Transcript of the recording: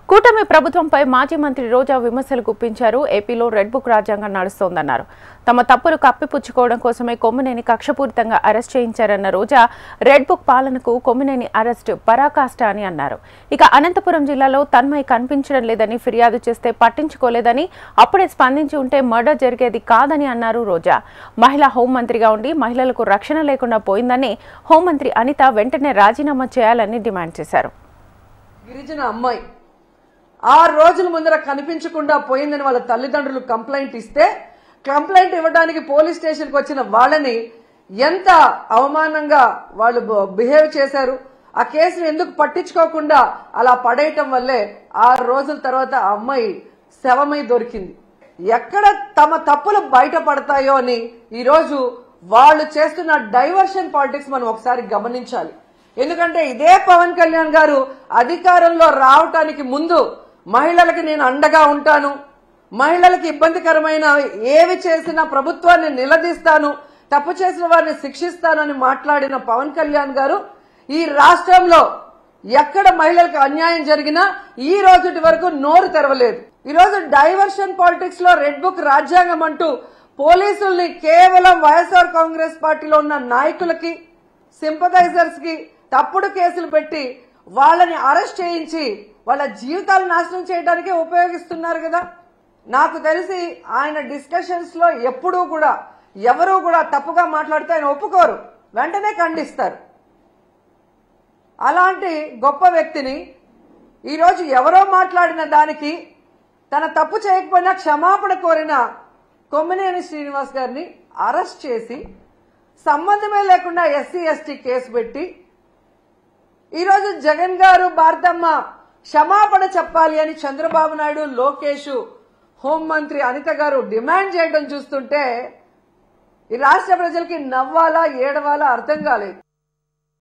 కూటమి ప్రభుత్వంపై మాజీ మంత్రి రోజా విమర్శలు గుప్పించారు. ఏపీలో రెడ్ బుక్ రాజ్యాంగం నడుస్తోందన్నారు. తమ తప్పులు కప్పిపుచ్చుకోవడం కోసమే కొమ్మినేని కక్షపూరితంగా అరెస్ట్ చేయించారన్న రోజా రెడ్ బుక్ పాలనకు కొమ్మినేని అరెస్ట్ పరాకాష్ట అని అన్నారు. ఇక అనంతపురం జిల్లాలో తన్మయ్ కనిపించడం లేదని ఫిర్యాదు చేస్తే పట్టించుకోలేదని, అప్పుడే స్పందించి ఉంటే మర్డర్ జరిగేది కాదని అన్నారు రోజా. మహిళా హోంమంత్రిగా ఉండి మహిళలకు రక్షణ లేకుండా పోయిందని హోంమంత్రి అనిత వెంటనే రాజీనామా చేయాలని డిమాండ్ చేశారు. గిరిజన అమ్మాయి 6 రోజుల ముందర కనిపించకుండా పోయిందని వాళ్ళ తల్లిదండ్రులు కంప్లైంట్ ఇస్తే, కంప్లైంట్ ఇవ్వడానికి పోలీస్ స్టేషన్కి వచ్చిన వాళ్ళని ఎంత అవమానంగా వాళ్ళు బిహేవ్ చేశారు. ఆ కేసును ఎందుకు పట్టించుకోకుండా అలా పడేయటం వల్లే 6 రోజుల తర్వాత ఆ అమ్మాయి శవమై దొరికింది. ఎక్కడ తమ తప్పులు బయటపడతాయో అని ఈరోజు వాళ్ళు చేస్తున్న డైవర్షన్ పాలిటిక్స్ మనం ఒకసారి గమనించాలి. ఎందుకంటే ఇదే పవన్ కళ్యాణ్ గారు అధికారంలో రావటానికి ముందు మహిళలకి నేను అండగా ఉంటాను, మహిళలకు ఇబ్బందికరమైన ఏవి చేసినా ప్రభుత్వాన్ని నిలదీస్తాను, తప్పు చేసిన వారిని శిక్షిస్తానని మాట్లాడిన పవన్ కళ్యాణ్ గారు ఈ రాష్ట్రంలో ఎక్కడ మహిళలకు అన్యాయం జరిగినా ఈ రోజుటి వరకు నోరు తెరవలేదు. ఈరోజు డైవర్షన్ పాలిటిక్స్ లో రెడ్ బుక్ రాజ్యాంగం అంటూ పోలీసుల్ని కేవలం వైఎస్ఆర్ కాంగ్రెస్ పార్టీలో ఉన్న నాయకులకి, సింపథైజర్స్ కి తప్పుడు కేసులు పెట్టి వాళ్ళని అరెస్ట్ చేయించి వాళ్ళ జీవితాలు నాశనం చేయడానికే ఉపయోగిస్తున్నారు కదా. నాకు తెలిసి ఆయన డిస్కషన్స్ లో ఎప్పుడూ కూడా ఎవరూ కూడా తప్పుగా మాట్లాడితే ఆయన ఒప్పుకోరు, వెంటనే ఖండిస్తారు. అలాంటి గొప్ప వ్యక్తిని ఈరోజు ఎవరో మాట్లాడిన దానికి తన తప్పు చేయకపోయినా క్షమాపణ కోరిన కొమ్మినేని శ్రీనివాస్ గారిని అరెస్ట్ చేసి సంబంధమే లేకుండా ఎస్సీ ఎస్టీ కేసు పెట్టి ఈరోజు జగన్ గారు, భారతమ్మ క్షమాపణ చెప్పాలి అని చంద్రబాబు నాయుడు, లోకేష్, హోంమంత్రి అనిత గారు డిమాండ్ చేయడం చూస్తుంటే ఈ రాష్ట్ర ప్రజలకి నవ్వాలా ఏడవాలా అర్థం కాలేదు.